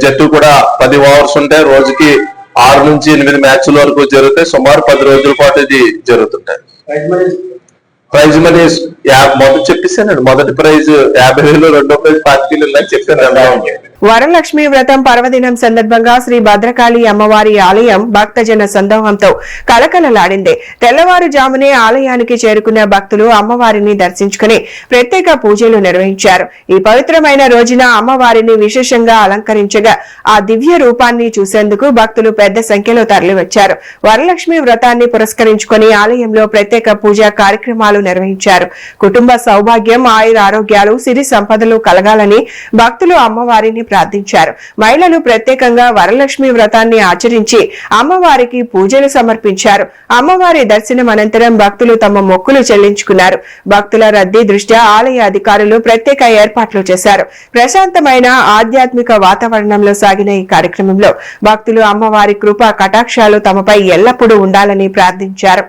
జట్టు కూడా 10 ఓవర్స్ ఉంటాయి. రోజుకి 6 నుంచి 8 మ్యాచ్ల వరకు జరుగుతాయి. సుమారు 10 రోజుల పాటు ఇది జరుగుతుంటాయి. ప్రైజ్ మనీ మొదటి చెప్పేసానండి, మొదటి ప్రైజ్ 50,000, రెండో ప్రైజ్ 40,000 చెప్పాను. వరలక్ష్మి వ్రతం పర్వదినం సందర్భంగా శ్రీ భద్రకాళి అమ్మవారి ఆలయం భక్తజన సందోహంతో కలకలలాడింది. తెల్లవారుజామునే ఆలయానికి చేరుకున్న భక్తులు అమ్మవారిని దర్శించుకుని ప్రత్యేక పూజలు నిర్వహించారు. ఈ పవిత్రమైన రోజున అమ్మవారిని విశేషంగా అలంకరించగా ఆ దివ్య రూపాన్ని చూసేందుకు భక్తులు పెద్ద సంఖ్యలో తరలివచ్చారు. వరలక్ష్మి వ్రతాన్ని పురస్కరించుకుని ఆలయంలో ప్రత్యేక పూజా కార్యక్రమాలు నిర్వహించారు. కుటుంబ సౌభాగ్యం, ఆయుర ఆరోగ్యాలు, సిరి సంపదలు కలగాలని భక్తులు అమ్మవారిని ప్రార్థించారు. మహిళలు ప్రత్యేకంగా వరలక్ష్మి వ్రతాన్ని ఆచరించి అమ్మవారికి పూజలు సమర్పించారు. అమ్మవారి దర్శనం అనంతరం భక్తులు తమ మొక్కులు చెల్లించుకున్నారు. భక్తుల రద్దీ దృష్ట్యా ఆలయ అధికారులు ప్రత్యేక ఏర్పాట్లు చేశారు. ప్రశాంతమైన ఆధ్యాత్మిక వాతావరణంలో సాగిన ఈ కార్యక్రమంలో భక్తులు అమ్మవారి కృపా కటాక్షాలు తమపై ఎల్లప్పుడూ ఉండాలని ప్రార్థించారు.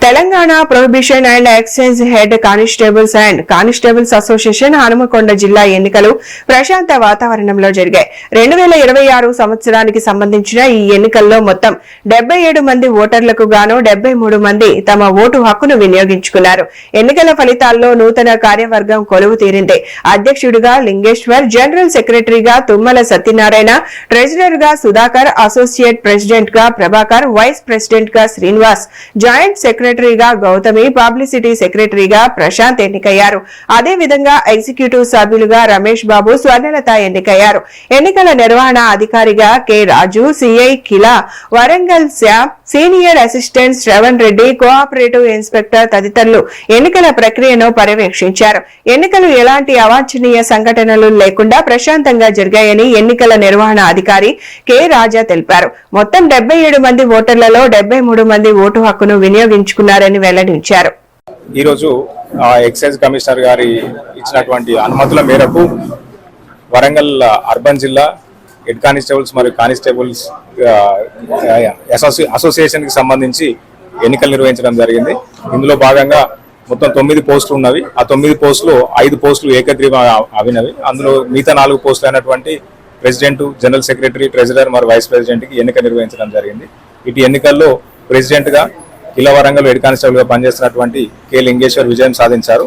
Telangana prohibition and excise head constables and constables association Hanumakonda జిల్లా ఎన్నికలు ప్రశాంత వాతావరణంలో జరిగాయి. 2026 సంవత్సరానికి సంబంధించిన ఈ ఎన్నికల్లో మొత్తం 77 మంది ఓటర్లకు గాను 73 మంది తమ ఓటు హక్కును వినియోగించుకున్నారు. ఎన్నికల ఫలితాల్లో నూతన కార్యవర్గం కొలువు తీరింది. అధ్యక్షుడిగా లింగేశ్వర్, జనరల్ సెక్రటరీగా తుమ్మల సత్యనారాయణ, ట్రెజరర్ గా సుధాకర్, అసోసియేట్ ప్రెసిడెంట్ గా ప్రభాకర్, వైస్ ప్రెసిడెంట్ గా శ్రీనివాస్, జాయింట్ సెక్రటరీగా గౌతమి, పబ్లిసిటీ సెక్రటరీగా ప్రశాంత్ ఎన్నికయ్యారు. అదేవిధంగా ఎగ్జిక్యూటివ్ సభ్యులుగా రమేష్ బాబు, స్వర్ణలత ఎన్నికయ్యారు. ఎన్నికల నిర్వహణ అధికారిగా కె రాజు, సిఐ కిలా, Warangal Shyam, senior assistant Shravan Reddy, cooperative inspector తదితరులు ఎన్నికల ప్రక్రియను పర్యవేక్షించారు. ఎన్నికలు ఎలాంటి అవాంఛనీయ సంఘటనలు లేకుండా ప్రశాంతంగా జరిగాయని ఎన్నికల నిర్వహణ అధికారి కె రాజా తెలిపారు. మొత్తం 77 మంది ఓటర్లలో 73 మంది ఓటు హక్కును వినియోగించుకున్నారని వెల్లడించారు. ఈ రోజు ఎక్సైజ్ కమిషనర్ గారి ఇచ్చినటువంటి అనుమతుల మేరకు వరంగల్ అర్బన్ జిల్లా హెడ్ కానిస్టేబుల్స్ మరియు కానిస్టేబుల్స్ అసోసియేషన్ కి సంబంధించి ఎన్నికలు నిర్వహించడం జరిగింది. ఇందులో భాగంగా మొత్తం 9 పోస్టులు ఉన్నవి. ఆ 9 పోస్టులు 5 పోస్టులు ఏకగ్రీవ అవినవి. అందులో మిగతా 4 పోస్టులు అయినటువంటి ప్రెసిడెంట్, జనరల్ సెక్రటరీ, ట్రెజరర్ మరియు వైస్ ప్రెసిడెంట్ కి ఎన్నిక నిర్వహించడం జరిగింది. ఇటు ఎన్నికల్లో ప్రెసిడెంట్ గా కిలా వరంగల్ హెడ్ కానిస్టేబుల్ గా పనిచేస్తున్నటువంటి కె లింగేశ్వర్ విజయం సాధించారు.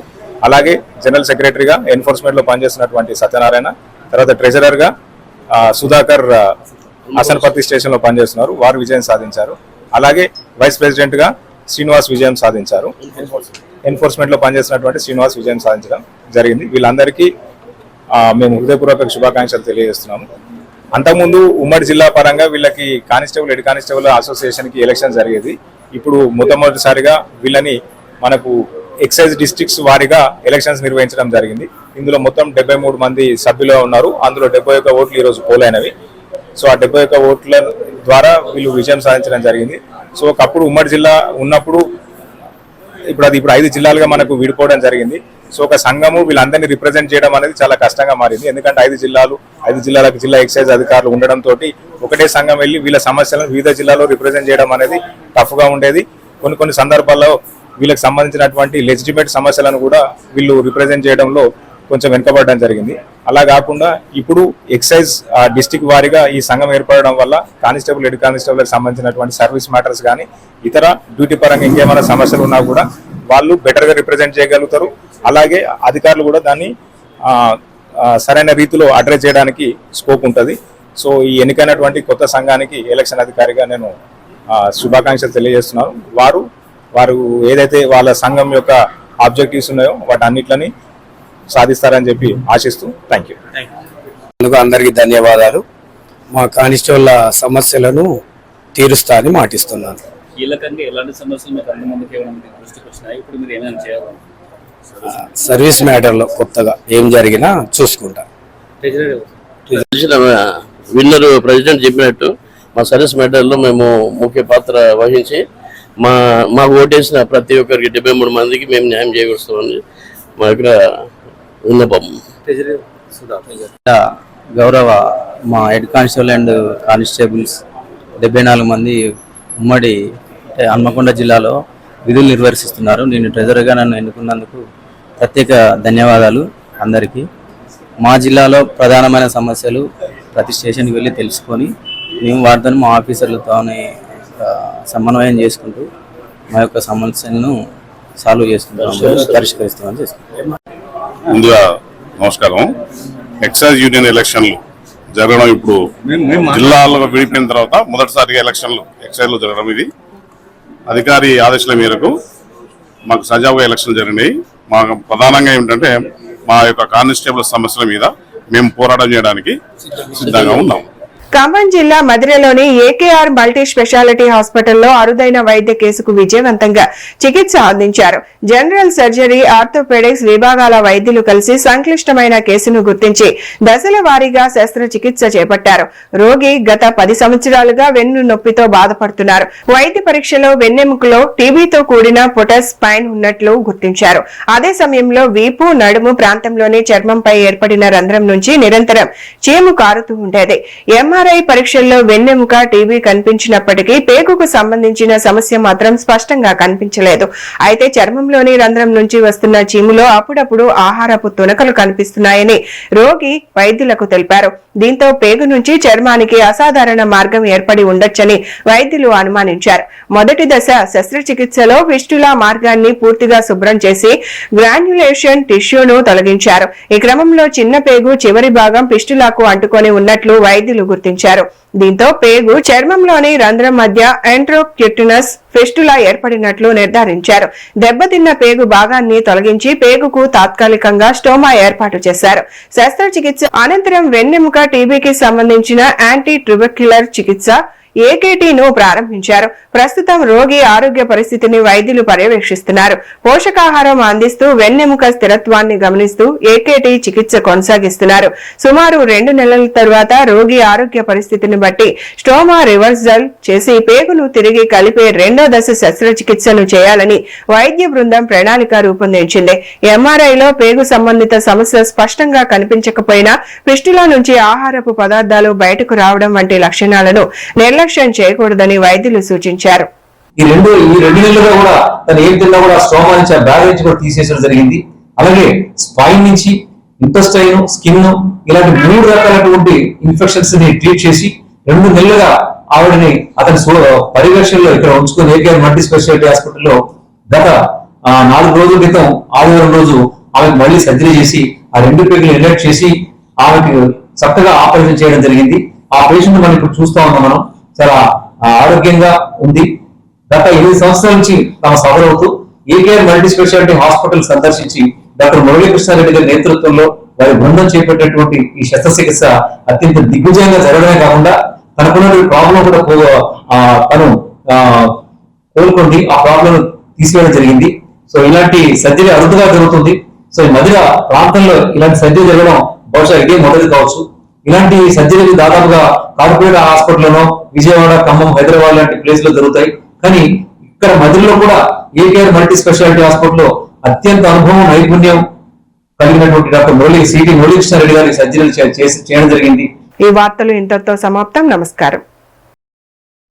అలాగే జనరల్ సెక్రటరీగా ఎన్ఫోర్స్మెంట్ లో పనిచేస్తున్నటువంటి సత్యనారాయణ, తర్వాత ట్రెజరర్ గా సుధాకర్ హసన్పర్తి స్టేషన్ లో పనిచేస్తున్నారు, వారు విజయం సాధించారు. అలాగే వైస్ ప్రెసిడెంట్ గా శ్రీనివాస్ విజయం సాధించారు. ఎన్ఫోర్స్మెంట్ లో పనిచేస్తున్నటువంటి శ్రీనివాస్ విజయం సాధించడం జరిగింది. వీళ్ళందరికీ మేము హృదయపూర్వక శుభాకాంక్షలు తెలియజేస్తున్నాము. అంతకుముందు ఉమ్మడి జిల్లా పరంగా వీళ్ళకి కానిస్టేబుల్, హెడ్ కానిస్టేబుల్ అసోసియేషన్ కి ఎలక్షన్ జరిగేది. ఇప్పుడు మొట్టమొదటిసారిగా వీళ్ళని మనకు ఎక్సైజ్ డిస్ట్రిక్ట్స్ వారీగా ఎలక్షన్స్ నిర్వహించడం జరిగింది. ఇందులో మొత్తం 73 మంది సభ్యులు ఉన్నారు. అందులో 71 ఓట్లు ఈ రోజు పోలైనవి. సో ఆ 71 ఓట్ల ద్వారా వీళ్ళు విజయం సాధించడం జరిగింది. సో ఒకప్పుడు ఉమ్మడి జిల్లా ఉన్నప్పుడు ఇప్పుడు 5 జిల్లాలుగా మనకు విడిపోవడం జరిగింది. సో ఒక సంఘము వీళ్ళందరినీ రిప్రజెంట్ చేయడం అనేది చాలా కష్టంగా మారింది. ఎందుకంటే 5 జిల్లాలకు జిల్లా ఎక్సైజ్ అధికారులు ఉండడంతో ఒకటే సంఘం వెళ్ళి వీళ్ళ సమస్యలను వివిధ జిల్లాలో రిప్రజెంట్ చేయడం అనేది టఫ్ గా ఉండేది. కొన్ని సందర్భాల్లో వీళ్ళకి సంబంధించినటువంటి లెజిటిమేట్ సమస్యలను కూడా వీళ్ళు రిప్రజెంట్ చేయడంలో కొంచెం వెనుకబడడం జరిగింది. అలా కాకుండా ఇప్పుడు ఎక్సైజ్ డిస్టిక్ వారీగా ఈ సంఘం ఏర్పడడం వల్ల కానిస్టేబుల్, హెడ్ కానిస్టేబుల్కి సంబంధించినటువంటి సర్వీస్ మ్యాటర్స్ కానీ ఇతర డ్యూటీ పరంగా ఇంకేమైనా సమస్యలు ఉన్నా కూడా వాళ్ళు బెటర్గా రిప్రజెంట్ చేయగలుగుతారు. అలాగే అధికారులు కూడా దాన్ని సరైన రీతిలో అడ్రస్ చేయడానికి స్కోప్ ఉంటుంది. సో ఈ ఎన్నికైనటువంటి కొత్త సంఘానికి ఎలక్షన్ అధికారిగా నేను శుభాకాంక్షలు తెలియజేస్తున్నాను. వారు ఏదైతే వాళ్ళ సంఘం యొక్క ఆబ్జెక్టివ్స్ ఉన్నాయో వాటన్నిటిని సాధిస్తారని చెప్పి ఆశిస్తూ థ్యాంక్ యూ. అందరికీ ధన్యవాదాలు. మా కానిస్టేబుల్ సమస్యలను తీరుస్తా అని మాటిస్తున్నాను. కీలకంగా ఎలాంటి సమస్యలు మీకు అంతమందికి ఏమైనా దృష్టికి వచ్చినాయి, ఇప్పుడు మీరు ఏమైనా చేయాలి? సర్వీస్ మ్యాటర్లో కొత్తగా ఏం జరిగినా చూసుకుంటా. విన్నర్ ప్రెసిడెంట్ చెప్పినట్టు మా సర్వీస్ మ్యాటర్లో మేము ముఖ్య పాత్ర వహించి మాకు ఓటేసిన ప్రతి ఒక్కరికి 73 మందికి మేము న్యాయం చేయవలసిందని మా దగ్గర విన్నపం. గౌరవ మా హెడ్ కానిస్టేబుల్ అండ్ కానిస్టేబుల్స్ 74 మంది ఉమ్మడి హన్మకొండ జిల్లాలో విధులు నిర్వర్తిస్తున్నారు. నేను ట్రెజరర్గా నన్ను ఎన్నుకున్నందుకు ప్రత్యేక ధన్యవాదాలు అందరికీ. మా జిల్లాలో ప్రధానమైన సమస్యలు ప్రతి స్టేషన్కి వెళ్ళి తెలుసుకొని మేము వాటితో మా ఆఫీసర్లతోనే సమన్వయం చేసుకుంటూ మా యొక్క సమస్యలను సాల్వ్ చేసుకుంటాం, పరిష్కరిస్తామని చేసుకుంటాం. ముందుగా నమస్కారం. ఎక్సైజ్ యూనియన్ ఎలక్షన్లు జరగడం ఇప్పుడు జిల్లాలో విడిపోయిన తర్వాత మొదటిసారిగా ఎలక్షన్లు ఎక్సైజ్ లో జరగడం. ఇది అధికారి ఆదేశాల మేరకు మాకు సజావుగా ఎలక్షన్లు జరిగినాయి. మాకు ప్రధానంగా ఏమిటంటే మా యొక్క కానిస్టేబుల్ సమస్యల మీద మేము పోరాటం చేయడానికి సిద్ధంగా ఉన్నాం. ఖమ్మం జిల్లా మధిరలోని ఏకేఆర్ మల్టీ స్పెషాలిటీ హాస్పిటల్లో అరుదైన వైద్య కేసుకు విజయవంతంగా చికిత్స అందించారు. జనరల్ సర్జరీ, ఆర్థోపెడిక్స్ విభాగాల వైద్యులు కలిసి సంక్లిష్టమైన కేసును గుర్తించి దశల వారీగా శస్త్రచికిత్స చేపట్టారు. రోగి గత 10 సంవత్సరాలుగా వెన్ను నొప్పితో బాధపడుతున్నారు. వైద్య పరీక్షలో వెన్నెముకలో టీబీతో కూడిన పొటస్ స్పైన్ ఉన్నట్లు గుర్తించారు. అదే సమయంలో వీపు, నడుము ప్రాంతంలోని చర్మంపై ఏర్పడిన రంధ్రం నుంచి నిరంతరం చీము కారుతూ ఉండేది. ఎంఆర్ఐ పరీక్షల్లో వెన్నెముక, టీబీ కనిపించినప్పటికీ పేగుకు సంబంధించిన సమస్య మాత్రం స్పష్టంగా కనిపించలేదు. అయితే చర్మంలోని రంధ్రం నుంచి వస్తున్న చీములో అప్పుడప్పుడు ఆహారపు తునకలు కనిపిస్తున్నాయని రోగి వైద్యులకు తెలిపారు. దీంతో పేగు నుంచి చర్మానికి అసాధారణ మార్గం ఏర్పడి ఉండొచ్చని వైద్యులు అనుమానించారు. మొదటి దశ శస్త్రచికిత్సలో ఫిస్టులా మార్గాన్ని పూర్తిగా శుభ్రం చేసి గ్రాన్యులేషన్ టిష్యూను తొలగించారు. ఈ క్రమంలో చిన్న పేగు చివరి భాగం ఫిస్టులాకు అంటుకొని ఉన్నట్లు వైద్యులు గుర్తించారు. దీంతో పేగు చర్మంలోని రంధ్రం మధ్య ఎంట్రోక్యుటినస్ ఫిస్టులా ఏర్పడినట్లు నిర్ధారించారు. దెబ్బతిన్న పేగు భాగాన్ని తొలగించి పేగుకు తాత్కాలికంగా స్టోమా ఏర్పాటు చేశారు. శస్త్రచికిత్స అనంతరం వెన్నెముక టీబీకి సంబంధించిన యాంటీ ట్యూబర్క్యులర్ చికిత్స ఏకేటీను ప్రారంభించారు. ప్రస్తుతం రోగి ఆరోగ్య పరిస్థితిని వైద్యులు పర్యవేక్షిస్తున్నారు. పోషకాహారం అందిస్తూ వెన్నెముక స్థిరత్వాన్ని గమనిస్తూ ఏకేటీ చికిత్స కొనసాగిస్తున్నారు. సుమారు 2 నెలల తరువాత రోగి ఆరోగ్య పరిస్థితిని బట్టి స్టోమా రివర్సల్ చేసి పేగును తిరిగి కలిపే 2వ దశ శస్త్రచికిత్సను చేయాలని వైద్య బృందం ప్రణాళిక రూపొందించింది. ఎంఆర్ఐలో పేగు సంబంధిత సమస్య స్పష్టంగా కనిపించకపోయినా ఫిస్టులా నుంచి ఆహారపు పదార్థాలు బయటకు రావడం వంటి లక్షణాలను నిర్లక్ష్యం చేయకూడదని వైద్యులు సూచించారు. ఈ రెండు నెలలుగా కూడా తను ఏం తిన్నా కూడా స్టోమా నుంచి ఆ బ్యాగ్ నుంచి కూడా తీసేయడం జరిగింది. అలాగే స్పైన్ నుంచి ఇంటెస్టైన్, స్కిన్ ఇలాంటి 3 రకాలైనటువంటి ఇన్ఫెక్షన్స్ ని ట్రీట్ చేసి 2 నెలలుగా ఆవిడని అతని పర్యవేక్షణలో ఇక్కడ ఉంచుకొని ఏకేఆర్ మల్టీ స్పెషాలిటీ హాస్పిటల్లో గత 4 రోజుల క్రితం ఆదివారం రోజు ఆమెకు మళ్ళీ సర్జరీ చేసి ఆ 2 పేగులు ఎలర్ట్ చేసి ఆమెకు చక్కగా ఆపరేషన్ చేయడం జరిగింది. ఆ పేషెంట్ మనం ఇప్పుడు చూస్తా ఉన్నాం. మనం చాలా ఆరోగ్యంగా ఉంది. గత 8 సంవత్సరాల నుంచి తమ సఫలవుతూ ఏకేఆర్ మల్టీ స్పెషాలిటీ హాస్పిటల్ సందర్శించి డాక్టర్ మురళీకృష్ణారెడ్డి గారి నేతృత్వంలో వారి బృందం చేపట్టేటువంటి ఈ శస్త్రచికిత్స అత్యంత దిగ్విజయంగా జరగడమే కాకుండా తనకున్నటువంటి ప్రాబ్లం కూడా తను కోలుకోండి ఆ ప్రాబ్లం తీసివేయడం జరిగింది. సో ఇలాంటి సర్జరీ అరుదుగా జరుగుతుంది. సో ఈ మధ్య ప్రాంతంలో ఇలాంటి సర్జరీ జరగడం బహుశా ఇదే మొదటి కావచ్చు. ఇలాంటి సర్జరీలు దాదాపుగా కార్పొరేట్ హాస్పిటల్లోనో విజయవాడ, ఖమ్మం, హైదరాబాద్ లాంటి ప్లేస్ లో జరుగుతాయి. కానీ ఇక్కడ మధ్యలో కూడా ఏకేఆర్ మల్టీ స్పెషాలిటీ హాస్పిటల్లో అత్యంత అనుభవం, నైపుణ్యం కలిగినటువంటి డాక్టర్ మురళీకృష్ణారెడ్డి గారి సర్జరీలు చేయడం జరిగింది. ఈ వార్తలు ఇంతటితో సమాప్తం. నమస్కారం.